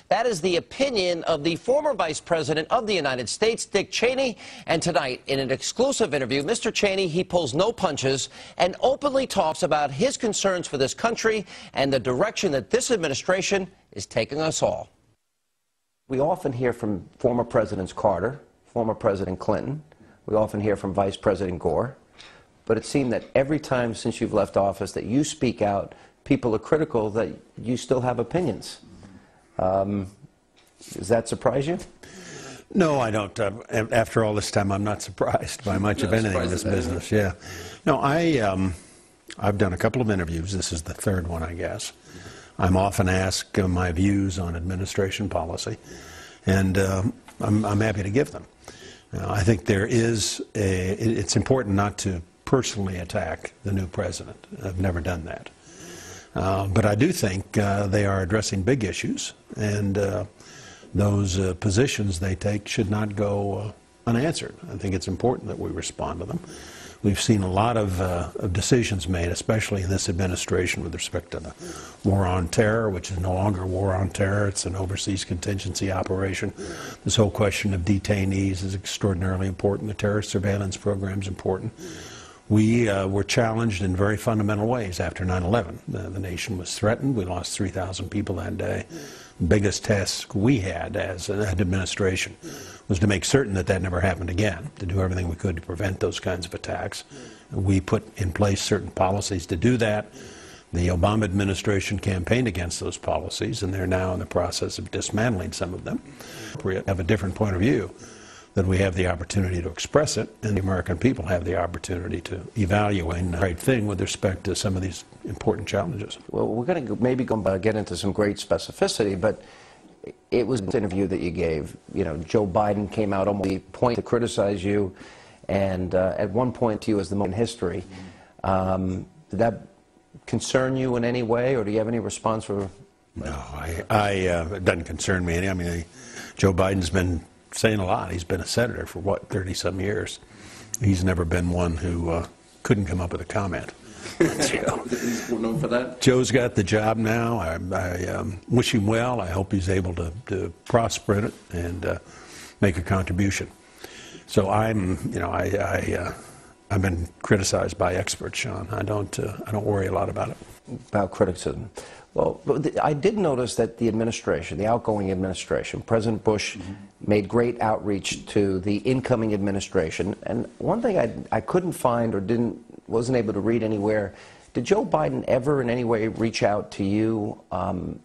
That is the opinion of the former Vice President of the United States, Dick Cheney. And tonight, in an exclusive interview, Mr. Cheney, he pulls no punches and openly talks about his concerns for this country and the direction that this administration is taking us all. We often hear from former Presidents Carter, former President Clinton. We often hear from Vice President Gore. But it seemed that every time since you've left office that you speak out, people are critical that you still have opinions. Does that surprise you? No, I don't. After all this time, I'm not surprised by much of anything in this business. Yeah. No, I've done a couple of interviews. This is the third one, I guess. I'm often asked my views on administration policy, and I'm happy to give them. I think it's important not to personally attack the new president. I've never done that. But I do think they are addressing big issues, and those positions they take should not go unanswered. I think it's important that we respond to them. We've seen a lot of decisions made, especially in this administration, with respect to the war on terror, which is no longer a war on terror. It's an overseas contingency operation. This whole question of detainees is extraordinarily important. The terrorist surveillance program is important. We were challenged in very fundamental ways after 9/11. The nation was threatened. We lost 3,000 people that day. The biggest task we had as an administration was to make certain that that never happened again, to do everything we could to prevent those kinds of attacks. We put in place certain policies to do that. The Obama administration campaigned against those policies, and they're now in the process of dismantling some of them. We have a different point of view, that we have the opportunity to express it, and the American people have the opportunity to evaluate the right thing with respect to some of these important challenges. Well, we're going to maybe get into some great specificity, but it was an interview that you gave. You know, Joe Biden came out almost at the point to criticize you, and at one point to you as the moment in history. Did that concern you in any way, or do you have any response for? No, it doesn't concern me any. I mean, Joe Biden's been saying a lot. He's been a senator for, what, 30-some years. He's never been one who couldn't come up with a comment. Known for that? Joe's got the job now. I wish him well. I hope he's able to prosper in it and make a contribution. So I've been criticized by experts, Sean. I don't worry a lot about it. About criticism. Well, I did notice that the administration, the outgoing administration, President Bush made great outreach to the incoming administration. And one thing I couldn't find or wasn't able to read anywhere, did Joe Biden ever in any way reach out to you and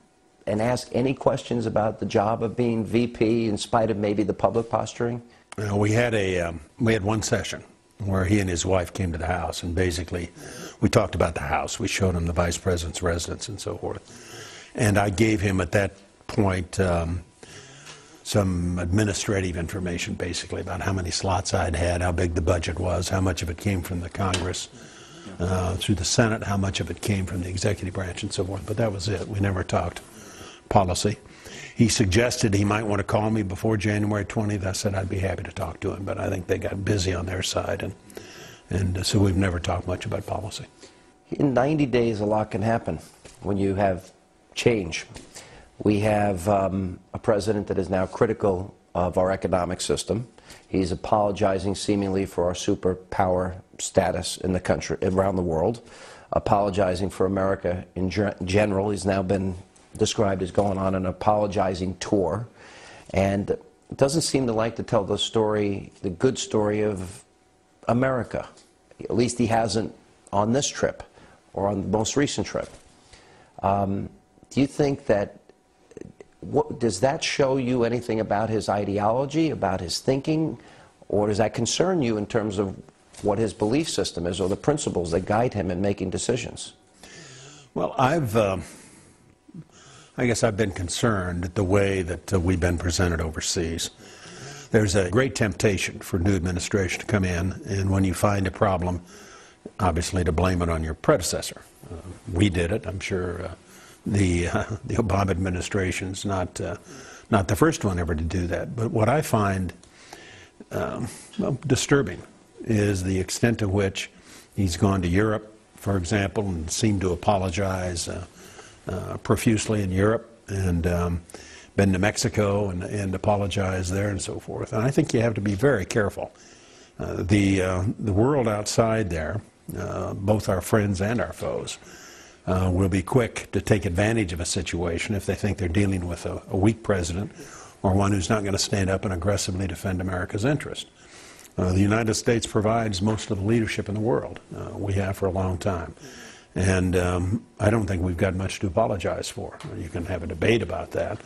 ask any questions about the job of being VP in spite of maybe the public posturing? We had one session where he and his wife came to the house, and basically we talked about the house. We showed him the vice president's residence and so forth. And I gave him at that point some administrative information, basically, about how many slots I'd had, how big the budget was, how much of it came from the Congress through the Senate, how much of it came from the executive branch and so forth. But that was it. We never talked policy. He suggested he might want to call me before January 20th. I said I'd be happy to talk to him, but I think they got busy on their side, and so we've never talked much about policy. In 90 days, a lot can happen when you have change. We have a president that is now critical of our economic system. He's apologizing seemingly for our superpower status in the country, around the world, apologizing for America in general. He's now been described as going on an apologizing tour, and it doesn't seem to like to tell the story, the good story of America. At least he hasn't on this trip or on the most recent trip. Do you think that, does that show you anything about his ideology, about his thinking, or does that concern you in terms of what his belief system is or the principles that guide him in making decisions? Well, I guess I've been concerned at the way that we've been presented overseas. There's a great temptation for a new administration to come in, and when you find a problem, obviously to blame it on your predecessor. We did it. I'm sure the Obama administration's not the first one ever to do that. But what I find disturbing is the extent to which he's gone to Europe, for example, and seemed to apologize profusely in Europe, and been to Mexico and apologized there and so forth. And I think you have to be very careful. The world outside there, both our friends and our foes, will be quick to take advantage of a situation if they think they're dealing with a weak president or one who's not going to stand up and aggressively defend America's interest. The United States provides most of the leadership in the world. We have for a long time. And I don't think we've got much to apologize for. You can have a debate about that.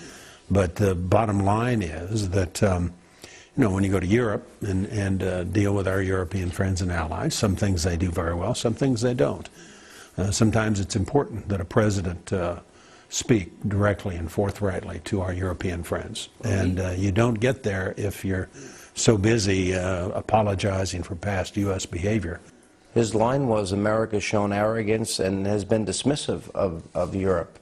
But the bottom line is that, when you go to Europe and deal with our European friends and allies, some things they do very well, some things they don't. Sometimes it's important that a president speak directly and forthrightly to our European friends. And you don't get there if you're so busy apologizing for past U.S. behavior. His line was, America's shown arrogance and has been dismissive of Europe.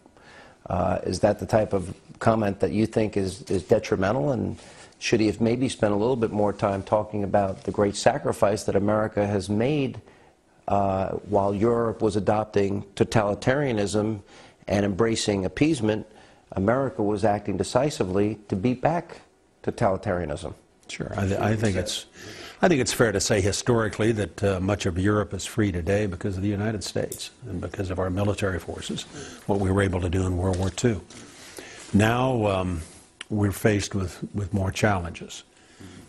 Is that the type of comment that you think is detrimental? And should he have maybe spent a little bit more time talking about the great sacrifice that America has made while Europe was adopting totalitarianism and embracing appeasement? America was acting decisively to beat back totalitarianism. Sure. I think it's fair to say historically that much of Europe is free today because of the United States and because of our military forces, what we were able to do in World War II. Now we're faced with more challenges.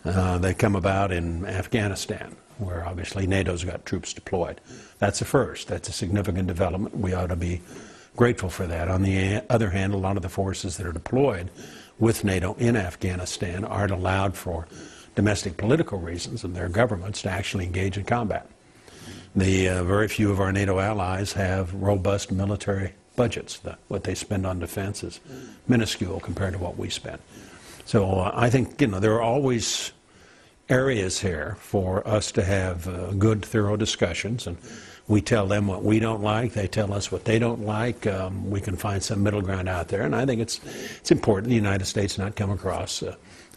They come about in Afghanistan, where obviously NATO's got troops deployed. That's a first. That's a significant development. We ought to be grateful for that. On the other hand, a lot of the forces that are deployed with NATO in Afghanistan aren't allowed for domestic political reasons of their governments to actually engage in combat. Very few of our NATO allies have robust military budgets. What they spend on defense is minuscule compared to what we spend. So I think there are always areas here for us to have good, thorough discussions, and we tell them what we don't like, they tell us what they don't like. We can find some middle ground out there, and I think it's important the United States not come across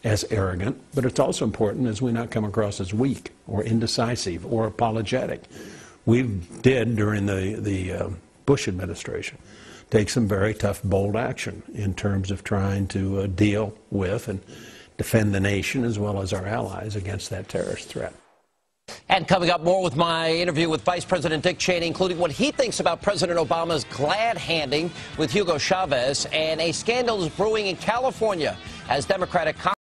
as arrogant, but it's also important as we not come across as weak or indecisive or apologetic. We did, during the Bush administration, take some very tough, bold action in terms of trying to deal with and defend the nation as well as our allies against that terrorist threat. And coming up, more with my interview with Vice President Dick Cheney, including what he thinks about President Obama's glad-handing with Hugo Chavez, and a scandal is brewing in California as Democratic Congress